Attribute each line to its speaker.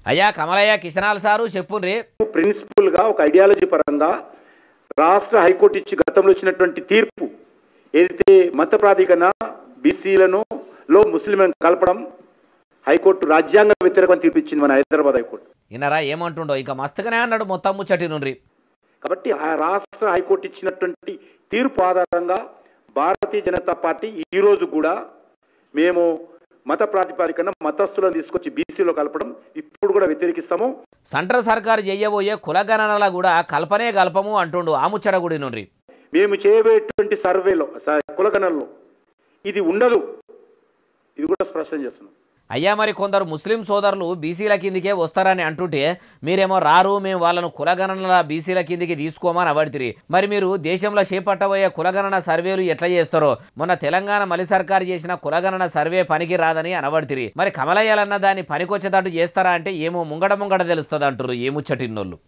Speaker 1: అయ్యా కమలయ్య కిషనాల్ సారు చెప్పుండ్రి.
Speaker 2: ప్రిన్సిపల్గా ఒక ఐడియాలజీ పరంగా రాష్ట్ర హైకోర్టు ఇచ్చి గతంలో ఇచ్చినటువంటి తీర్పు ఏదైతే మత ప్రాధికరణ బీసీలను ముస్లింలను కలపడం హైకోర్టు రాజ్యాంగ వ్యతిరేకం తీర్పు ఇచ్చింది మన హైదరాబాద్ హైకోర్టు.
Speaker 1: ఇన్నరా ఏమంటుండో ఇంకా మస్తుగానే అన్నాడు మొత్తం ముచ్చటి నుండి.
Speaker 2: కాబట్టి ఆ రాష్ట్ర హైకోర్టు ఇచ్చినటువంటి తీర్పు ఆధారంగా భారతీయ జనతా పార్టీ ఈరోజు కూడా మేము మత ప్రాతిపదికన మతస్థులను తీసుకొచ్చి బీసీలో కలపడం ఇప్పుడు కూడా వ్యతిరేకిస్తాము.
Speaker 1: సెంట్రల్ సర్కారు చేయబోయే కులగణనల కూడా కల్పనే కల్పము అంటుండు ఆ ముచ్చట గుడి నుండి.
Speaker 2: మేము చేయబోయేటువంటి సర్వేలో కులగణనలో ఇది ఉండదు, ఇది కూడా స్పష్టం చేస్తున్నాం.
Speaker 1: అయ్యా మరి కొందరు ముస్లిం సోదరులు బీసీల కిందికే వస్తారని అంటుంటే మీరేమో రారు, మేము వాళ్ళను కులగణనల బీసీల కిందికి తీసుకోమని అవడితిరి. మరి మీరు దేశంలో చేపట్టబోయే కులగణన సర్వేలు ఎట్లా చేస్తారో మొన్న తెలంగాణ మలి సర్కారు చేసిన కులగణన సర్వే పనికి రాదని అనబడితిరి. మరి కమలయ్యాలన్న దాన్ని పనికొచ్చేటట్టు చేస్తారా అంటే ఏమో ముంగడ తెలుస్తుంది అంటారు ఏ ముచ్చటిన్నోళ్ళు.